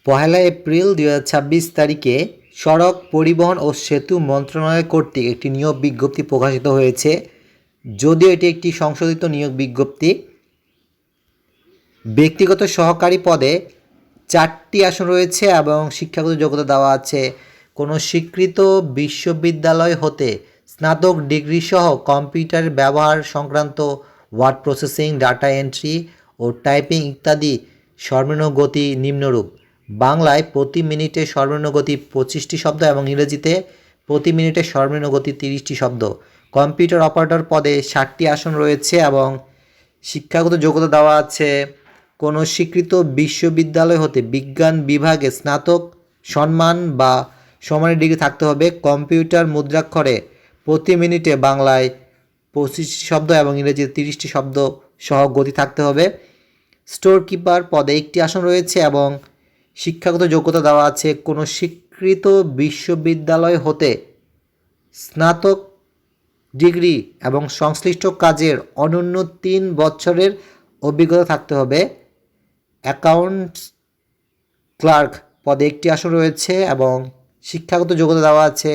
পহেলা April 2026 তারিখে সড়ক পরিবহন ও সেতু মন্ত্রণালয় কর্তৃক একটি নিয়োগ বিজ্ঞপ্তি প্রকাশিত হয়েছে। যদিও এটি একটি সংশোধিত নিয়োগ বিজ্ঞপ্তি। ব্যক্তিগত সহকারী পদে 4টি আসন রয়েছে এবং শিক্ষাগত যোগ্যতা দেওয়া আছে কোনো স্বীকৃত বিশ্ববিদ্যালয় হতে স্নাতক ডিগ্রি সহ কম্পিউটার ব্যবহার সংক্রান্ত ওয়ার্ড প্রসেসিং, ডাটা এন্ট্রি ও টাইপিং ইত্যাদি সর্বনিম্ন গতি নিম্নরূপ: বাংলায় প্রতি মিনিটে সর্বনিম্ন গতি 25টি শব্দ এবং ইংরেজিতে প্রতি মিনিটে সর্বনিম্ন গতি 30টি শব্দ। কম্পিউটার অপারেটর পদে 60টি আসন রয়েছে এবং শিক্ষাগত যোগ্যতা দেওয়া আছে কোনো স্বীকৃত বিশ্ববিদ্যালয় হতে বিজ্ঞান বিভাগে স্নাতক সম্মান বা সমানের ডিগ্রি থাকতে হবে। কম্পিউটার মুদ্রাক্ষরে প্রতি মিনিটে বাংলায় 25টি শব্দ এবং ইংরেজিতে 30টি শব্দ সহ গতি থাকতে হবে। স্টোর কিপার পদে 1টি আসন রয়েছে এবং শিক্ষাগত যোগ্যতা দেওয়া আছে কোনো স্বীকৃত বিশ্ববিদ্যালয় হতে স্নাতক ডিগ্রি এবং সংশ্লিষ্ট কাজের অনূন্য 3 বছরের অভিজ্ঞতা থাকতে হবে। অ্যাকাউন্টস ক্লার্ক পদে 1টি আসন রয়েছে এবং শিক্ষাগত যোগ্যতা দেওয়া আছে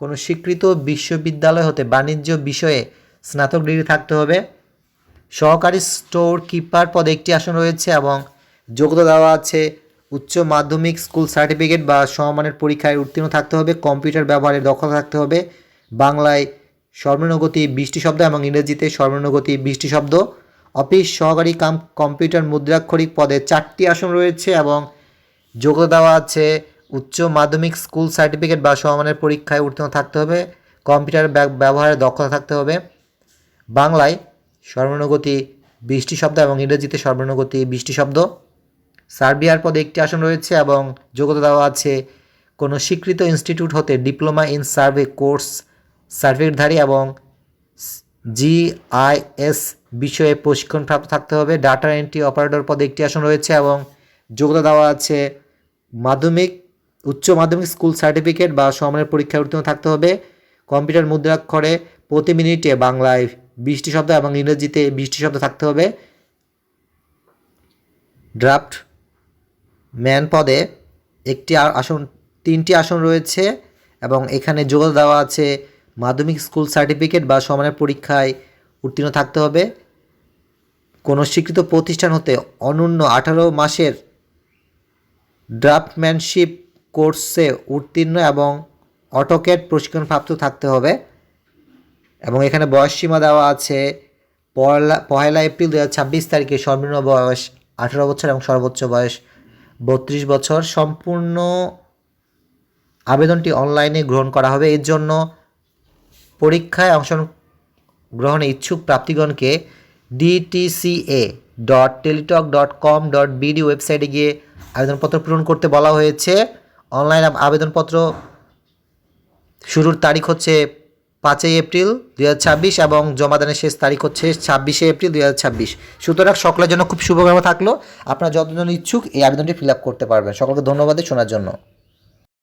কোনো স্বীকৃত বিশ্ববিদ্যালয় হতে বাণিজ্য বিষয়ে স্নাতক ডিগ্রি থাকতে হবে। সহকারী স্টোর কিপার পদে 1টি আসন রয়েছে এবং যোগ্যতা দেওয়া আছে উচ্চ মাধ্যমিক স্কুল সার্টিফিকেট বা সমমানের পরীক্ষায় উত্তীর্ণ থাকতে হবে। কম্পিউটার ব্যবহারে দক্ষতা থাকতে হবে। বাংলায় সর্বনিম্ন গতি 20টি শব্দ এবং ইংরেজিতে সর্বনিম্ন গতি 20টি শব্দ। অফিস সহকারী কাম কম্পিউটার মুদ্রাক্ষরিক পদে 4টি আসন রয়েছে এবং যোগ্যতা দেওয়া আছে উচ্চ মাধ্যমিক স্কুল সার্টিফিকেট বা সমমানের পরীক্ষায় উত্তীর্ণ থাকতে হবে। কম্পিউটার ব্যবহারে দক্ষতা থাকতে হবে। বাংলায় সর্বনিম্ন গতি 20টি শব্দ এবং ইংরেজিতে সর্বনিম্ন গতি 20টি শব্দ। সার্বিয়ার পদে 1টি আসন রয়েছে এবং যোগ্যতা দেওয়া আছে কোনো স্বীকৃত ইনস্টিটিউট হতে ডিপ্লোমা ইন সার্ভে কোর্স সার্টিফিকেটধারী এবং GIS বিষয়ে প্রশিক্ষণপ্রাপ্ত থাকতে হবে। ডাটা এন্ট্রি অপারেটর পদে 1টি আসন রয়েছে এবং যোগ্যতা দেওয়া আছে উচ্চ মাধ্যমিক স্কুল সার্টিফিকেট বা সমমানের পরীক্ষায় উত্তীর্ণ থাকতে হবে। কম্পিউটার মুদ্রাক্ষরে প্রতি মিনিটে বাংলায় 20টি শব্দ এবং ইংরেজিতে 20টি শব্দ থাকতে হবে। ড্রাফট ম্যান পদে 3টি আসন রয়েছে এবং এখানে যোগ্যতা দেওয়া আছে মাধ্যমিক স্কুল সার্টিফিকেট বা সমমানের পরীক্ষায় উত্তীর্ণ থাকতে হবে। কোনো স্বীকৃত প্রতিষ্ঠান হতে অনূন্য 18 মাসের ড্রাফটম্যানশিপ কোর্সে উত্তীর্ণ এবং অটোক্যাড প্রশিক্ষণপ্রাপ্ত থাকতে হবে। এবং এখানে বয়সসীমা দেওয়া আছে পহেলা এপ্রিল 2026 তারিখে সর্বনিম্ন বয়স 18 বছর এবং সর্বোচ্চ বয়স 32 বছর। সম্পূর্ণ আবেদনটি অনলাইনে গ্রহণ করা হবে। এর জন্য পরীক্ষায় অংশগ্রহণে ইচ্ছুক প্রার্থীগণকে dtca.teletalk.com.bd ওয়েবসাইটে গিয়ে আবেদনপত্র পূরণ করতে বলা হয়েছে। অনলাইন আবেদনপত্র শুরুর তারিখ হচ্ছে 5 এপ্রিল 2026 এবং জমাদানের শেষ তারিখ হচ্ছে 26 এপ্রিল 2026। সুতরাং সকলের জন্য খুব শুভকামনা থাকলো। আপনারা যতজন ইচ্ছুক এই আবেদনটি ফিল আপ করতে পারবেন। সকলকে ধন্যবাদ শোনার জন্য।